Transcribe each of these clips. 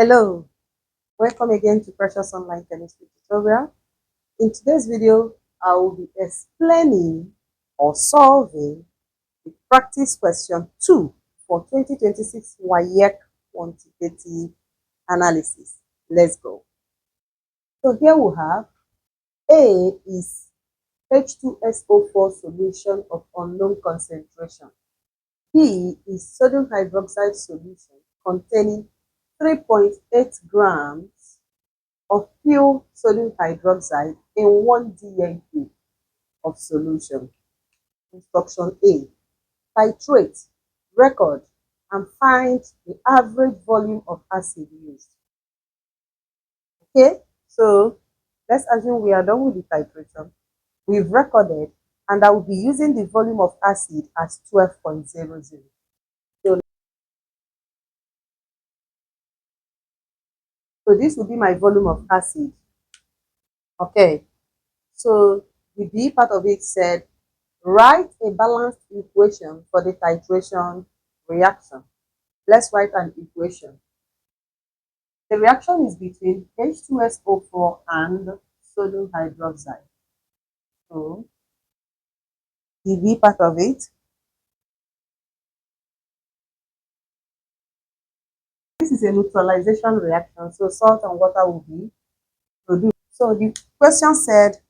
Hello, welcome again to Precious Online Chemistry tutorial. In today's video, I will be explaining or solving the practice question 2 for 2026 WAEC Quantitative Analysis. Let's go. So here we have A is H2SO4 solution of unknown concentration. B is sodium hydroxide solution containing 3.8 grams of pure sodium hydroxide in 1 dmq of solution. Instruction A. Titrate, record, and find the average volume of acid used. Okay, so let's assume we are done with the titration. We've recorded, and I will be using the volume of acid as 12.00. So this will be my volume of acid. Okay, so the B part of it said, write a balanced equation for the titration reaction. Let's write an equation. The reaction is between H2SO4 and sodium hydroxide. So the B part of it, this is a neutralization reaction, so salt and water will be produced. So the question said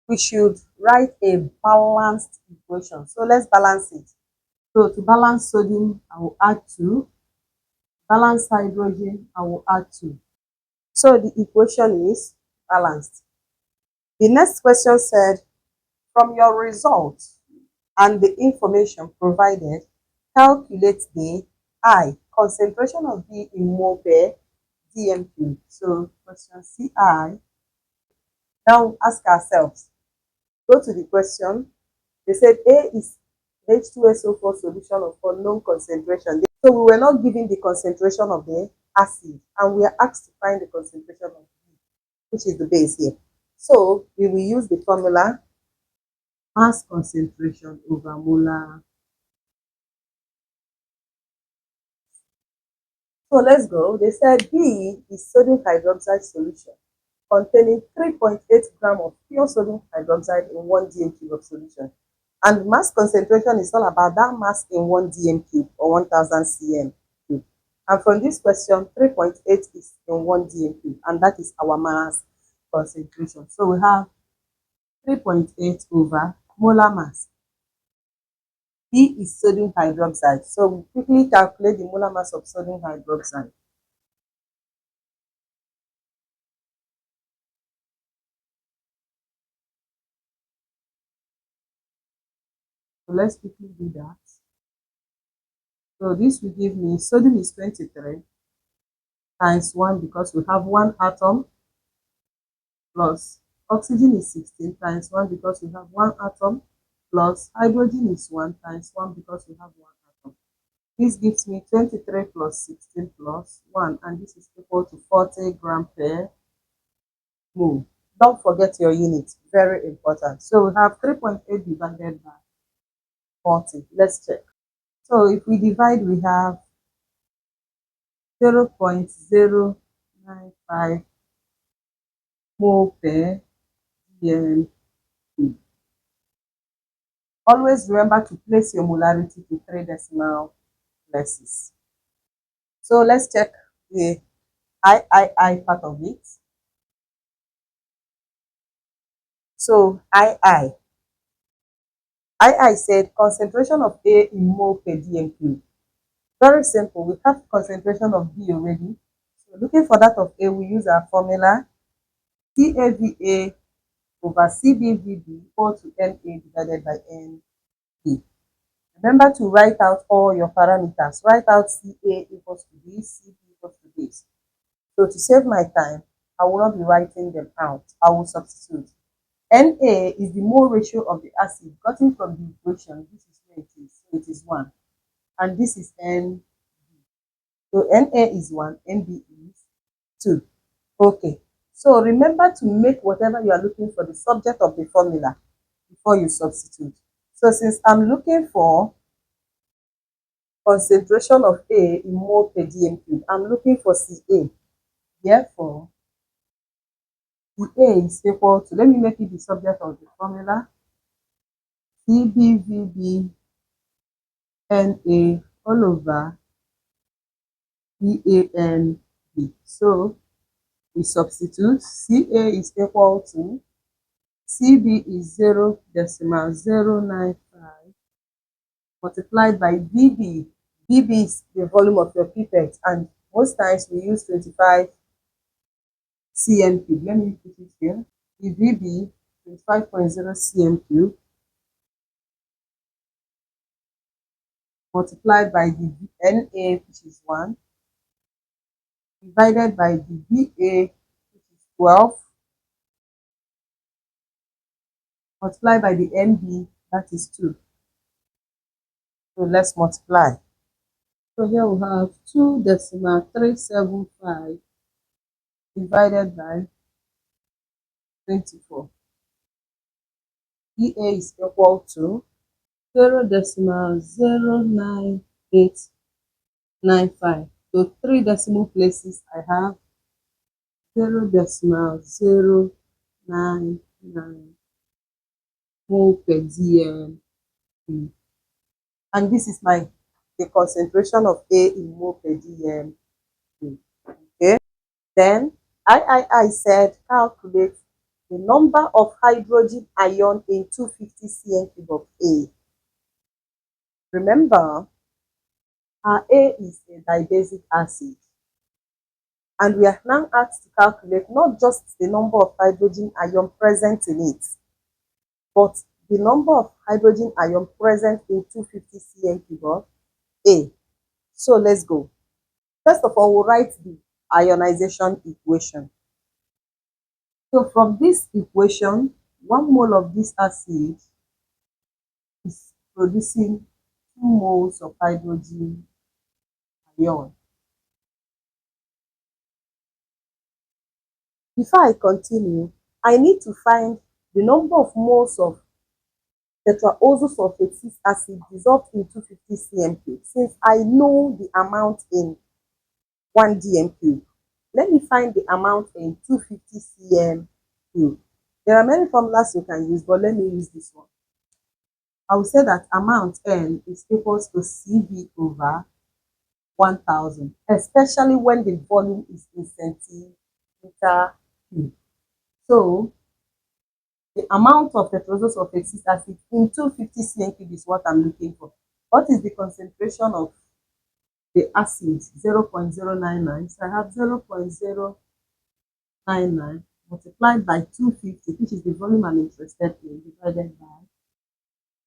we should write a balanced equation. So let's balance it. So to balance sodium, I will add 2. Balance hydrogen, I will add 2. So the equation is balanced. The next question said, from your results and the information provided, calculate the I, concentration of B in mole per dmq. So question CI. Now ask ourselves, go to the question. They said A is H2SO4 solution of unknown concentration. So we were not given the concentration of the acid, and we are asked to find the concentration of B, which is the base here. So we will use the formula mass concentration over molar. So let's go. They said B is sodium hydroxide solution containing 3.8 grams of pure sodium hydroxide in 1 dm³ of solution. And mass concentration is all about that mass in 1 dm³ or 1000 cm. And from this question, 3.8 is in 1 dm³, and that is our mass concentration. So we have 3.8 over molar mass. B is sodium hydroxide. So we quickly calculate the molar mass of sodium hydroxide. So let's quickly do that. So this will give me sodium is 23 times 1 because we have 1 atom, plus oxygen is 16 times 1 because we have 1 atom, plus hydrogen is 1 times 1 because we have 1 atom. This gives me 23 plus 16 plus 1, and this is equal to 40 grams per mole. Don't forget your unit, very important. So we have 3.8 divided by 40. Let's check. So if we divide, we have 0.095 mole per dmQ. Always remember to place your molarity to 3 decimal places. So let's check the III part of it. So II said concentration of A in mole per dmQ. Very simple. We have concentration of B already. So looking for that of A, we use our formula CAVA over CBVB equal to NA divided by NB. Remember to write out all your parameters. Write out CA equals to this, CB equals to this. So to save my time, I will not be writing them out. I will substitute. Na is the mole ratio of the acid gotten from the equation. This is where it is. So it is 1. And this is Nb. So Na is 1, Nb is 2. Okay. So remember to make whatever you are looking for the subject of the formula before you substitute. So since I'm looking for concentration of A in mole per dm cube. I'm looking for Ca. Therefore, the A is equal to, let me make it the subject of the formula, CbVb Na all over DANB. So we substitute. Ca is equal to, Cb is 0.095 multiplied by Vb. Vb is the volume of your pipette, and most times we use 25 cm cube. Let me put it here. The Vb 25.0 cm cube multiplied by the Na, which is 1, divided by the Va, which is 12, multiplied by the Nb, that is 2. So let's multiply. So here we have 2.375 divided by 24. EA is equal to 0.09895. So 3 decimal places I have 0.099 mole per dm. And this is the concentration of A in mole per dm. Okay. Then I said calculate the number of hydrogen ion in 250 cm cube of A. Remember, our A is a dibasic acid, and we are now asked to calculate not just the number of hydrogen ion present in it, but the number of hydrogen ion present in 250 cm cube of A. So let's go. First of all, we'll write the ionization equation. So from this equation, 1 mole of this acid is producing 2 moles of hydrogen ion. Before I continue, I need to find the number of moles of tetraozosulfate 6 acid dissolved in 250 cm cube. Since I know the amount in 1 dm cube, let me find the amount in 250 cm cube. There are many formulas you can use, but let me use this one. I will say that amount N is equals to Cv over 1000, especially when the volume is in centimeter cube. So the amount of tetraozosulfate 6 acid in 250 cm cube is what I'm looking for. What is the concentration of the acid? 0.099. So I have 0.099 multiplied by 250, which is the volume I'm interested in, divided by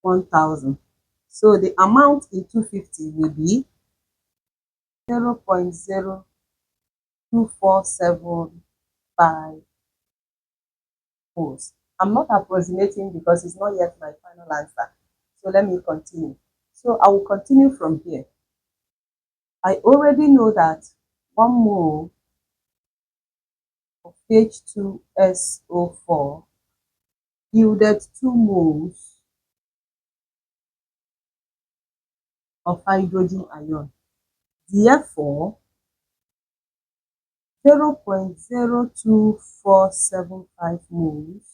1000. So the amount in 250 will be 0.02475 moles. I'm not approximating because it's not yet my final answer. So let me continue. So I will continue from here. I already know that 1 mole of H2SO4 yielded 2 moles of hydrogen ion. Therefore, 0.02475 moles.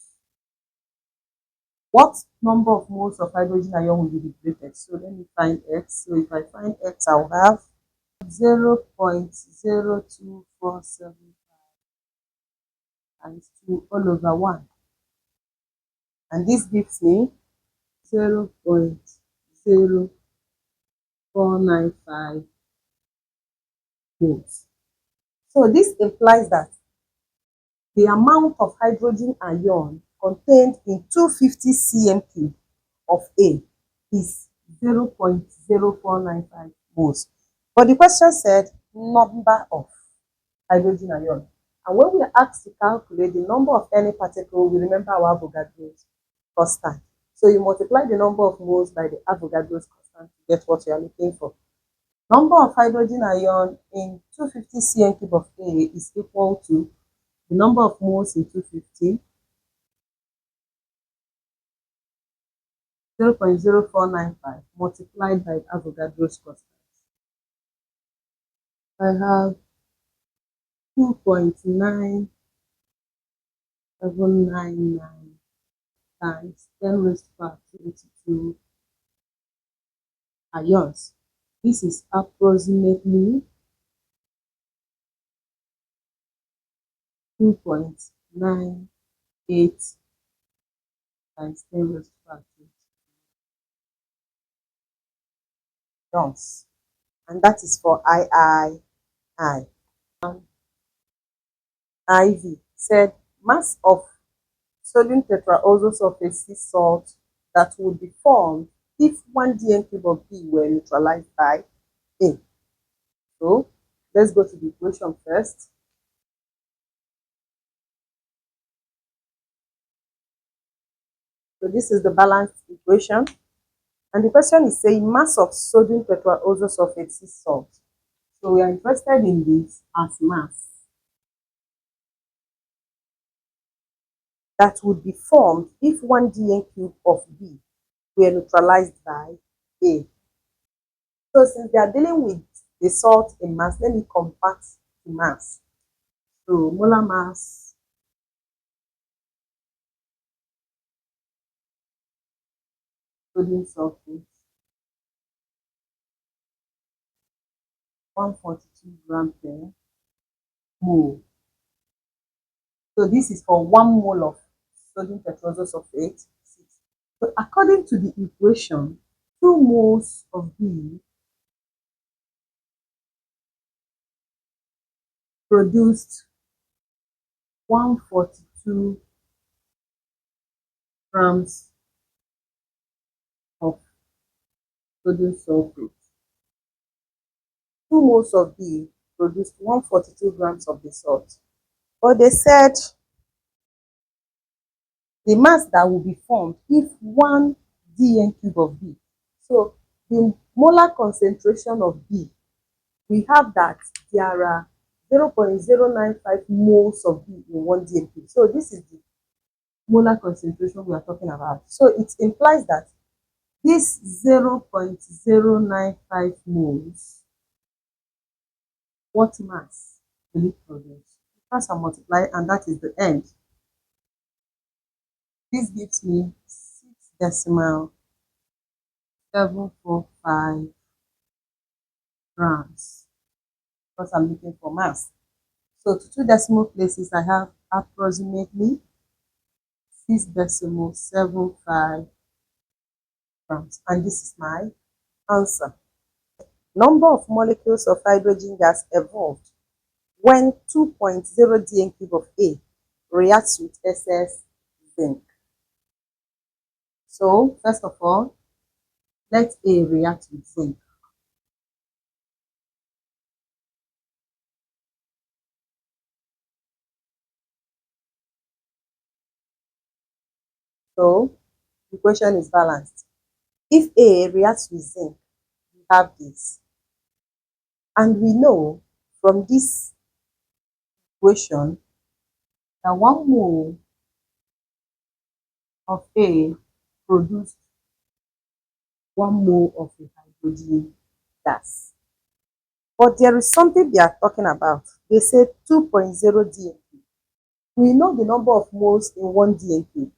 What number of moles of hydrogen ion will be liberated? So let me find X. So if I find X, I'll have 0.02475 times 2 all over 1. And this gives me 0.0495 moles. So this implies that the amount of hydrogen ion contained in 250 cm cube of A is 0.0495 moles. But the question said number of hydrogen ion. And when we are asked to calculate the number of any particle, we remember our Avogadro's constant. So you multiply the number of moles by the Avogadro's constant to get what you are looking for. Number of hydrogen ion in 250 cm cube of A is equal to the number of moles in 250, 0.0495 multiplied by Avogadro's constant. I have 2.9799 times 10 raised to power 82 ions. This is approximately 2.98 times 10 raised to power 2 ions. And that is for III. IV said mass of sodium tetraoxosulfate sea salt that would be formed if 1 dn cube of B were neutralized by A. So let's go to the equation first. So this is the balanced equation. And the question is saying mass of sodium tetraoxosulfate sea salt. So we are interested in this as mass that would be formed if 1 dn cube of B were neutralized by A. So since they are dealing with the salt in mass, let me convert to mass. So molar mass sodium sulfate 142 gram per mole. So this is for 1 mole of sodium tetraoxosulfate. So according to the equation, 2 moles of B produced 142 grams of sodium sulfate. 2 moles of B produced 142 grams of the salt. But they said the mass that will be formed if 1 dn cube of B. So the molar concentration of B, we have that there are 0.095 moles of B in 1 dn cube. So this is the molar concentration we are talking about. So it implies that this 0.095 moles, what mass will it produce? Pass and multiply, and that is the end. This gives me 6.745 grams because I'm looking for mass. So to 2 decimal places, I have approximately 6.75 grams, and this is my answer. Number of molecules of hydrogen gas evolved when 2.0 dn cube of A reacts with excess zinc. So first of all, let A react with zinc. So the equation is balanced. If A reacts with zinc, we have this. And we know from this equation that 1 mole of A produced 1 mole of a hydrogen gas. But there is something they are talking about. They say 2.0 dn cube. We know the number of moles in 1 dn cube,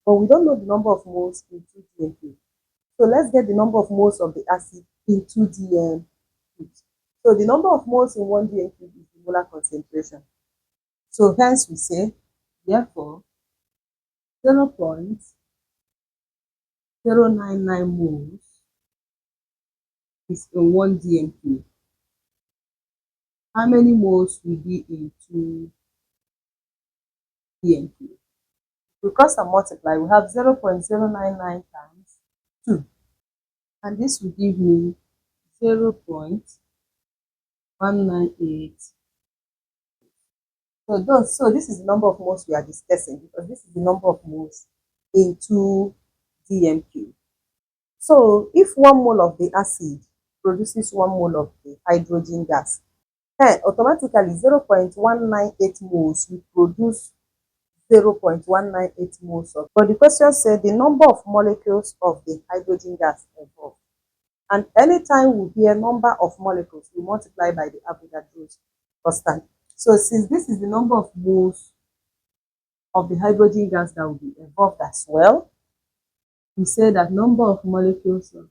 but we don't know the number of moles in 2 dn cube. So let's get the number of moles of the acid in 2 dn cubes. So the number of moles in 1 dn cube is the molar concentration. So hence we say, therefore, 0.099 moles is in 1 dn cube. How many moles will be in 2 dn cube? We cross and multiply, we have 0.099 times 2. And this will give me 0.198. So this is the number of moles we are discussing, because this is the number of moles in 2 dn cube. So if 1 mole of the acid produces 1 mole of the hydrogen gas, then automatically 0.198 moles will produce 0.198 moles of. But the question said the number of molecules of the hydrogen gas involved. And anytime we hear number of molecules, we multiply by the Avogadro's constant. So since this is the number of moles of the hydrogen gas that will be involved as well, we say that number of molecules of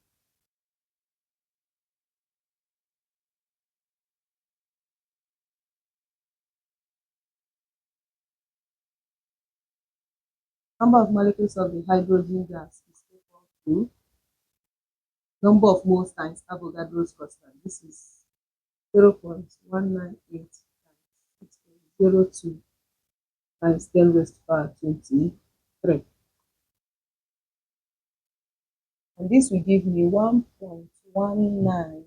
the hydrogen gas is equal to number of moles times Avogadro's constant. This is 0.198 times 6.02 times 10 raised to power 23. And this will give me 1.19 times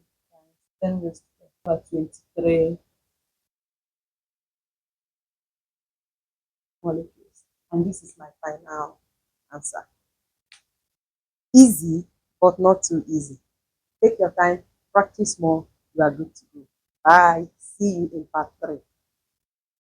10 raised to power 23 molecules. And this is my final answer. Easy, but not too easy. Take your time, practice more, you are good to go. Bye. See you in part 3.